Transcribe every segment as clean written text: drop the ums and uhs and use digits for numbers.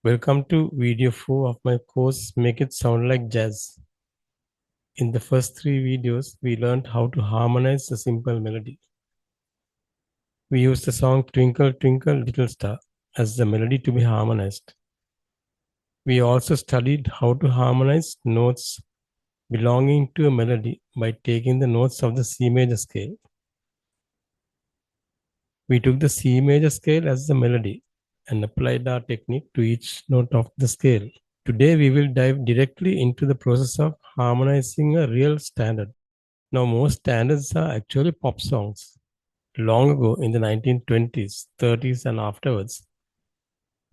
Welcome to video 4 of my course Make It Sound Like Jazz. In the first 3 videos, we learned how to harmonize a simple melody. We used the song Twinkle Twinkle Little Star as the melody to be harmonized. We also studied how to harmonize notes belonging to a melody by taking the notes of the C major scale. We took the C major scale as the melody and applied our technique to each note of the scale. Today we will dive directly into the process of harmonizing a real standard. Now most standards are actually pop songs. Long ago in the 1920s, 30s and afterwards,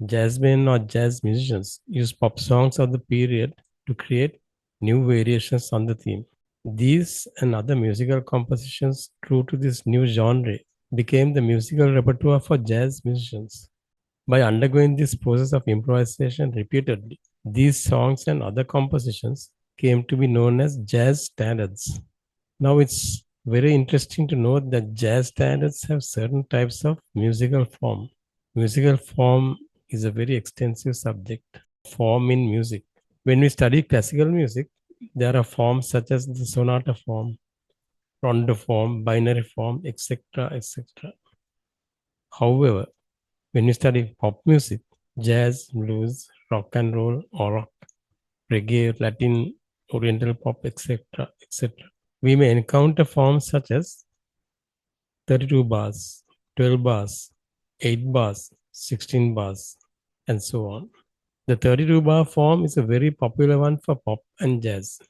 jazzmen or jazz musicians used pop songs of the period to create new variations on the theme. These and other musical compositions true to this new genre became the musical repertoire for jazz musicians. By undergoing this process of improvisation repeatedly, these songs and other compositions came to be known as jazz standards. Now it's very interesting to note that jazz standards have certain types of musical form. Musical form is a very extensive subject, form in music. When we study classical music, there are forms such as the sonata form, rondo form, binary form, etc. etc. However, when you study pop music, jazz, blues, rock and roll, or rock, reggae, Latin, Oriental pop, etc., etc., we may encounter forms such as 32 bars, 12 bars, 8 bars, 16 bars, and so on. The 32 bar form is a very popular one for pop and jazz.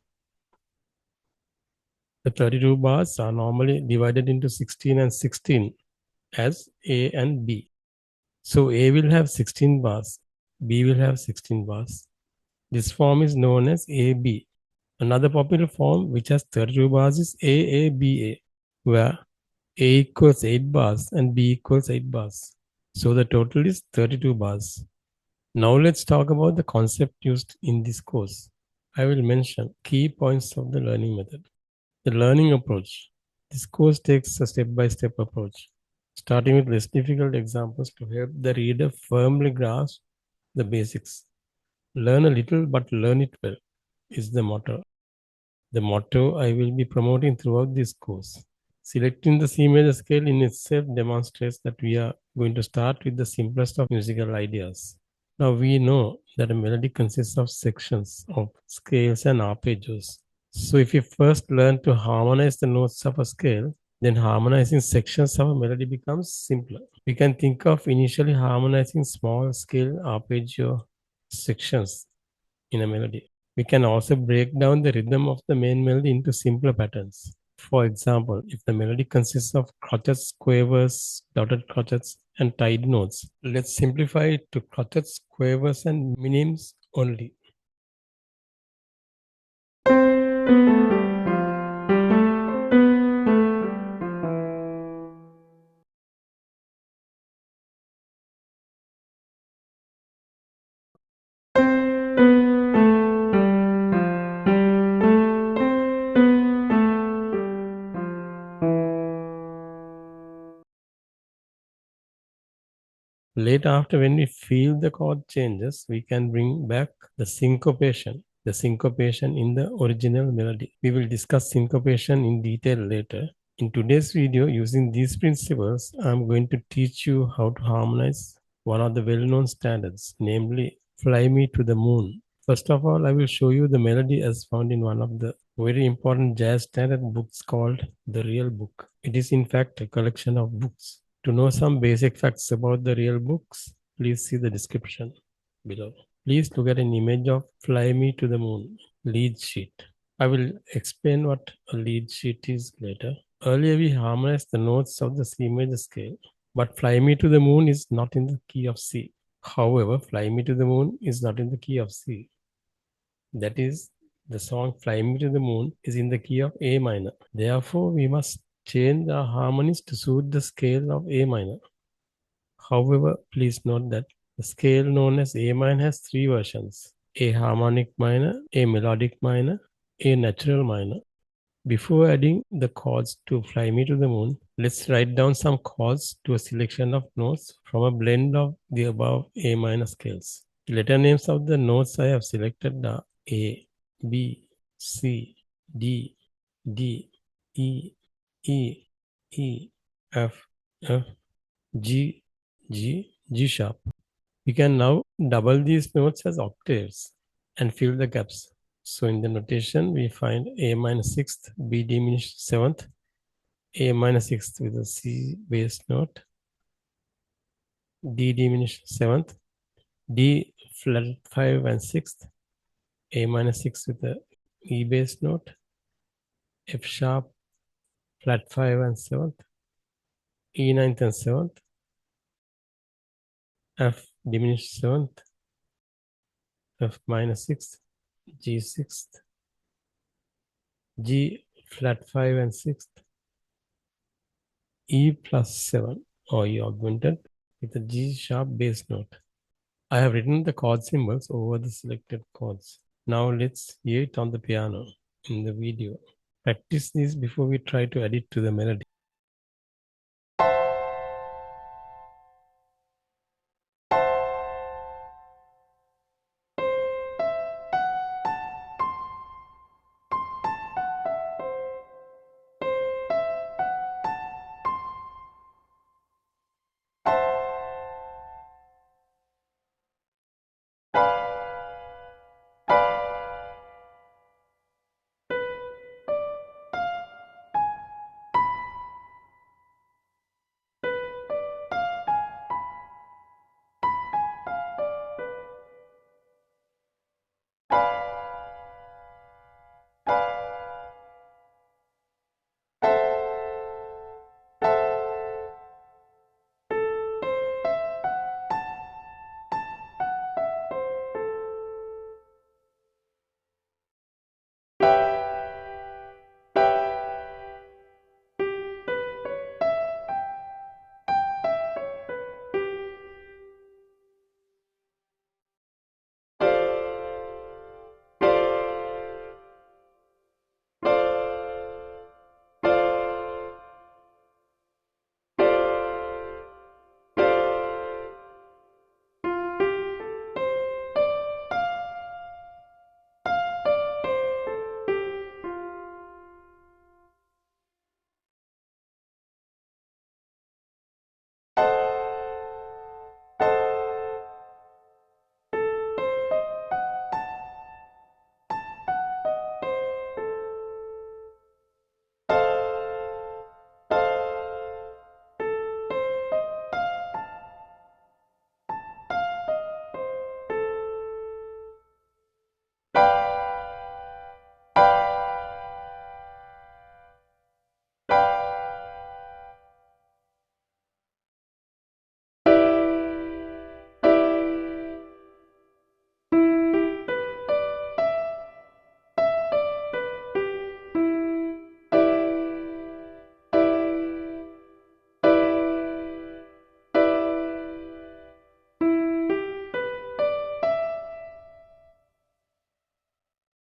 The 32 bars are normally divided into 16 and 16 as A and B. So A will have 16 bars, B will have 16 bars. This form is known as AB. Another popular form which has 32 bars is AABA, where A equals 8 bars and B equals 8 bars. So the total is 32 bars. Now let's talk about the concept used in this course. I will mention key points of the learning method. The learning approach. This course takes a step-by-step approach, starting with less difficult examples to help the reader firmly grasp the basics. Learn a little but learn it well is the motto. The motto I will be promoting throughout this course. Selecting the C major scale in itself demonstrates that we are going to start with the simplest of musical ideas. Now we know that a melody consists of sections of scales and arpeggios. So if you first learn to harmonize the notes of a scale, then harmonizing sections of a melody becomes simpler. We can think of initially harmonizing small scale arpeggio sections in a melody. We can also break down the rhythm of the main melody into simpler patterns. For example, if the melody consists of crotchets, quavers, dotted crotchets, and tied notes, let's simplify it to crotchets, quavers, and minims only. Later, after when we feel the chord changes, we can bring back the syncopation in the original melody. We will discuss syncopation in detail later. In today's video, using these principles, I'm going to teach you how to harmonize one of the well-known standards, namely Fly Me to the Moon. First of all, I will show you the melody as found in one of the very important jazz standard books called The Real Book. It is in fact a collection of books. To know some basic facts about the real books, please see the description below. Please look at an image of Fly Me to the Moon lead sheet. I will explain what a lead sheet is later. Earlier we harmonized the notes of the C major scale, but Fly Me to the Moon is not in the key of C. However, Fly Me to the Moon is not in the key of C. That is, the song Fly Me to the Moon is in the key of A minor. Therefore, we must change our harmonies to suit the scale of A minor. However, please note that the scale known as A minor has 3 versions: A harmonic minor, A melodic minor, A natural minor. Before adding the chords to Fly Me to the Moon, let's write down some chords to a selection of notes from a blend of the above A minor scales. The letter names of the notes I have selected are A, B, C, D, D, E, E, E, F, F, G, G, G sharp. We can now double these notes as octaves and fill the gaps. So in the notation, we find A minor sixth, B diminished seventh, A minor sixth with a C bass note, D diminished seventh, D flat 5 and sixth, A minor 6 with a E bass note, F sharp flat 5 and 7th, E ninth and 7th, F diminished 7th, F minor 6th, G 6th, G flat 5 and 6th, E plus 7 or E augmented with a G sharp bass note. I have written the chord symbols over the selected chords. Now let's hear it on the piano in the video. Practice this before we try to add it to the melody.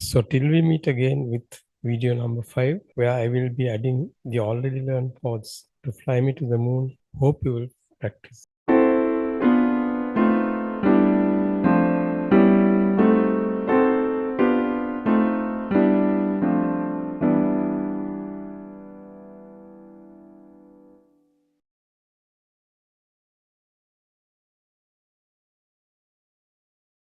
So till we meet again with video number 5, where I will be adding the already learned chords to Fly Me to the Moon. Hope you will practice.